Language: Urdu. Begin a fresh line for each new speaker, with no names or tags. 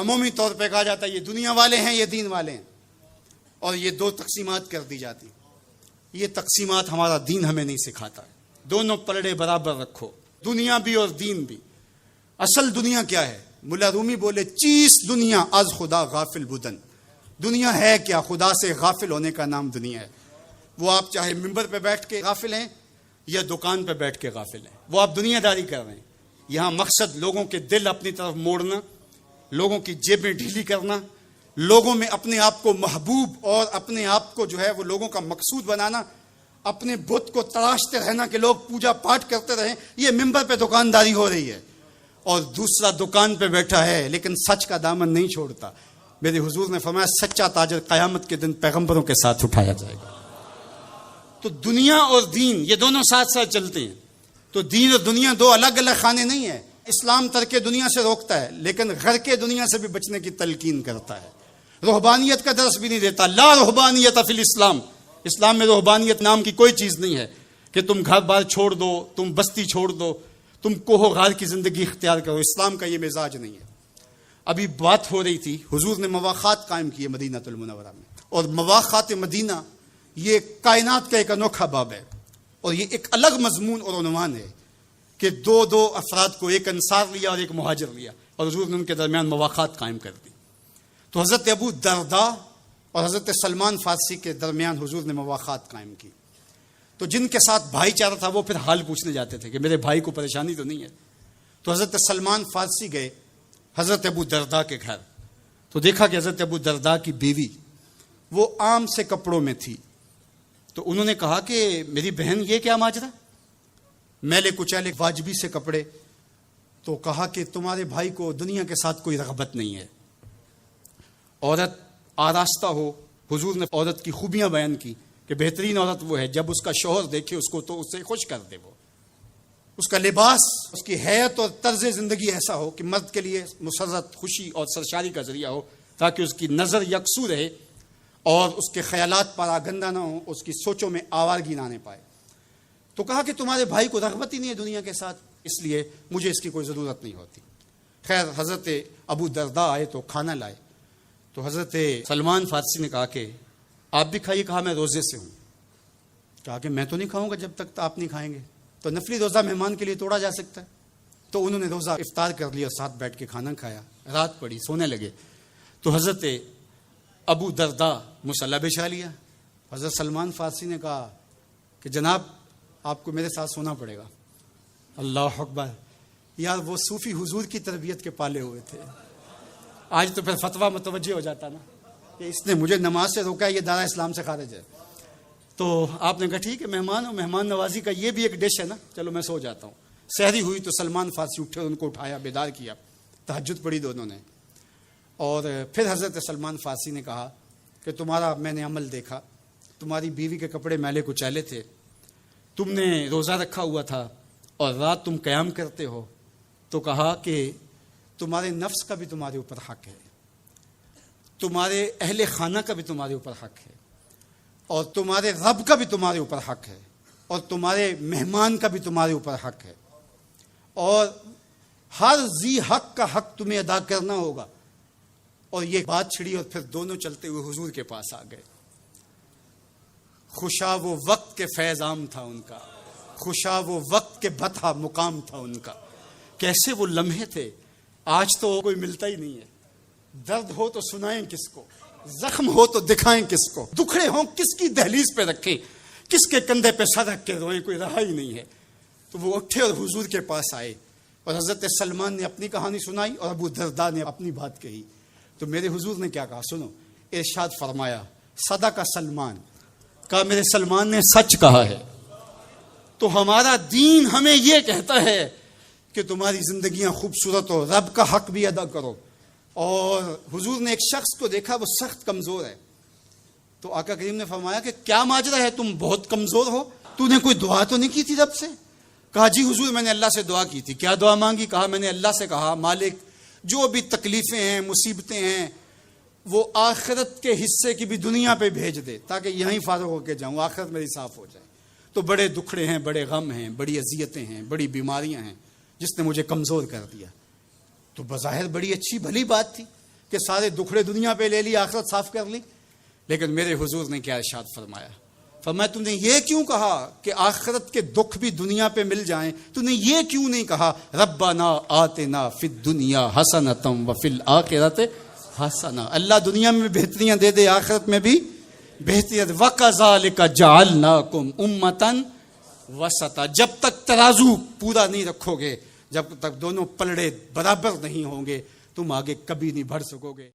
عمومی طور پہ کہا جاتا ہے یہ دنیا والے ہیں یہ دین والے ہیں، اور یہ دو تقسیمات کر دی جاتی. یہ تقسیمات ہمارا دین ہمیں نہیں سکھاتا ہے. دونوں پلڑے برابر رکھو، دنیا بھی اور دین بھی. اصل دنیا کیا ہے؟ ملا رومی بولے چیز دنیا از خدا غافل بدن. دنیا ہے کیا؟ خدا سے غافل ہونے کا نام دنیا ہے. وہ آپ چاہے ممبر پہ بیٹھ کے غافل ہیں یا دکان پہ بیٹھ کے غافل ہیں، وہ آپ دنیا داری کر رہے ہیں. یہاں مقصد لوگوں کے دل اپنی طرف موڑنا، لوگوں کی جیبیں ڈھیلی کرنا، لوگوں میں اپنے آپ کو محبوب اور اپنے آپ کو جو ہے وہ لوگوں کا مقصود بنانا، اپنے بت کو تراشتے رہنا کہ لوگ پوجا پاٹ کرتے رہیں. یہ ممبر پہ دکانداری ہو رہی ہے. اور دوسرا دکان پہ بیٹھا ہے لیکن سچ کا دامن نہیں چھوڑتا. میرے حضور نے فرمایا سچا تاجر قیامت کے دن پیغمبروں کے ساتھ اٹھایا جائے گا. تو دنیا اور دین یہ دونوں ساتھ ساتھ چلتے ہیں. تو دین اور دنیا دو الگ الگ خانے نہیں ہیں. اسلام ترک دنیا سے روکتا ہے لیکن غرق دنیا سے بھی بچنے کی تلقین کرتا ہے. رہبانیت کا درس بھی نہیں دیتا. لا رہبانیت فی الاسلام. اسلام میں رہبانیت نام کی کوئی چیز نہیں ہے کہ تم گھر بار چھوڑ دو، تم بستی چھوڑ دو، تم کوہ غار کی زندگی اختیار کرو. اسلام کا یہ مزاج نہیں ہے. ابھی بات ہو رہی تھی، حضور نے مواخات قائم کیے مدینہ المنورہ میں، اور مواخات مدینہ یہ کائنات کا ایک انوکھا باب ہے. اور یہ ایک الگ مضمون اور عنوان ہے کہ دو افراد کو، ایک انصار لیا اور ایک مہاجر لیا، اور حضور نے ان کے درمیان مواخات قائم کر دی. تو حضرت ابو درداء اور حضرت سلمان فارسی کے درمیان حضور نے مواخات قائم کی. تو جن کے ساتھ بھائی چارہ تھا وہ پھر حال پوچھنے جاتے تھے کہ میرے بھائی کو پریشانی تو نہیں ہے. تو حضرت سلمان فارسی گئے حضرت ابو درداء کے گھر. تو دیکھا کہ حضرت ابو درداء کی بیوی وہ عام سے کپڑوں میں تھی. تو انہوں نے کہا کہ میری بہن یہ کیا ماجرا، میلے کچیلے واجبی سے کپڑے. تو کہا کہ تمہارے بھائی کو دنیا کے ساتھ کوئی رغبت نہیں ہے، عورت آراستہ ہو. حضور نے عورت کی خوبیاں بیان کی کہ بہترین عورت وہ ہے جب اس کا شوہر دیکھے اس کو تو اس سے خوش کر دے. وہ اس کا لباس، اس کی حیت اور طرز زندگی ایسا ہو کہ مرد کے لیے مسرت، خوشی اور سرشاری کا ذریعہ ہو، تاکہ اس کی نظر یکسو رہے اور اس کے خیالات پراگندہ نہ ہوں، اس کی سوچوں میں آوارگی نہ آنے پائے. تو کہا کہ تمہارے بھائی کو رغبت ہی نہیں ہے دنیا کے ساتھ، اس لیے مجھے اس کی کوئی ضرورت نہیں ہوتی. خیر حضرت ابو درداء آئے تو کھانا لائے. تو حضرت سلمان فارسی نے کہا کہ آپ بھی کھائیے. کہا میں روزے سے ہوں. کہا کہ میں تو نہیں کھاؤں گا جب تک آپ نہیں کھائیں گے. تو نفلی روزہ مہمان کے لیے توڑا جا سکتا ہے. تو انہوں نے روزہ افطار کر لیا، ساتھ بیٹھ کے کھانا کھایا. رات پڑی، سونے لگے. تو حضرت ابو درداء مصلی بچھا لیا. حضرت سلمان فارسی نے کہا کہ جناب آپ کو میرے ساتھ سونا پڑے گا. اللہ اکبر. یار وہ صوفی حضور کی تربیت کے پالے ہوئے تھے. آج تو پھر فتویٰ متوجہ ہو جاتا نا کہ اس نے مجھے نماز سے روکا ہے، یہ دارا اسلام سے خارج ہے. تو آپ نے کہا ٹھیک ہے، مہمان ہو، مہمان نوازی کا یہ بھی ایک ڈش ہے نا، چلو میں سو جاتا ہوں. سحری ہوئی تو سلمان فارسی اٹھے، ان کو اٹھایا، بیدار کیا. تہجد پڑھی دونوں نے. اور پھر حضرت سلمان فارسی نے کہا کہ تمہارا میں نے عمل دیکھا، تمہاری بیوی کے کپڑے میلے کچیلے تھے، تم نے روزہ رکھا ہوا تھا اور رات تم قیام کرتے ہو. تو کہا کہ تمہارے نفس کا بھی تمہارے اوپر حق ہے، تمہارے اہل خانہ کا بھی تمہارے اوپر حق ہے، اور تمہارے رب کا بھی تمہارے اوپر حق ہے، اور تمہارے مہمان کا بھی تمہارے اوپر حق ہے، اور ہر ذی حق کا حق تمہیں ادا کرنا ہوگا. اور یہ بات چھڑی اور پھر دونوں چلتے ہوئے حضور کے پاس آ گئے. خوشا وہ وقت کے فیض عام تھا ان کا، خوشا وہ وقت کے بطحا مقام تھا ان کا. کیسے وہ لمحے تھے، آج تو کوئی ملتا ہی نہیں ہے. درد ہو تو سنائیں کس کو، زخم ہو تو دکھائیں کس کو، دکھڑے ہوں کس کی دہلیز پہ رکھیں، کس کے کندھے پہ سر رکھ کے روئیں، کوئی رہا ہی نہیں ہے. تو وہ اٹھے اور حضور کے پاس آئے اور حضرت سلمان نے اپنی کہانی سنائی اور ابو درداء نے اپنی بات کہی. تو میرے حضور نے کیا کہا سنو. ارشاد فرمایا صدق سلمان، کہا میرے سلمان نے سچ کہا ہے. تو ہمارا دین ہمیں یہ کہتا ہے کہ تمہاری زندگیاں خوبصورت ہو، رب کا حق بھی ادا کرو. اور حضور نے ایک شخص کو دیکھا وہ سخت کمزور ہے. تو آقا کریم نے فرمایا کہ کیا ماجرا ہے، تم بہت کمزور ہو، تو نے کوئی دعا تو نہیں کی تھی رب سے؟ کہا جی حضور میں نے اللہ سے دعا کی تھی. کیا دعا مانگی؟ کہا میں نے اللہ سے کہا مالک جو بھی تکلیفیں ہیں، مصیبتیں ہیں، وہ آخرت کے حصے کی بھی دنیا پہ بھیج دے تاکہ یہیں فارغ ہو کے جاؤں، آخرت میری صاف ہو جائے. تو بڑے دکھڑے ہیں، بڑے غم ہیں، بڑی اذیتیں ہیں، بڑی بیماریاں ہیں جس نے مجھے کمزور کر دیا. تو بظاہر بڑی اچھی بھلی بات تھی. کہ سارے دکھڑے دنیا پہ لے لی، آخرت صاف کر لی. لیکن میرے حضور نے کیا ارشاد فرمایا؟ فرمایا تم نے یہ کیوں کہا کہ آخرت کے دکھ بھی دنیا پہ مل جائیں؟ تم نے یہ کیوں نہیں کہا ربنا آتنا فی الدنیا حسنۃ وفی الآخرۃ حسنہ، اللہ دنیا میں بہتریاں دے دے، آخرت میں بھی بہتریاں دے. وَكَذَلِكَ جَعَلْنَاكُمْ أُمَّةً وسطا. جب تک ترازو پورا نہیں رکھو گے، جب تک دونوں پلڑے برابر نہیں ہوں گے، تم آگے کبھی نہیں بڑھ سکو گے.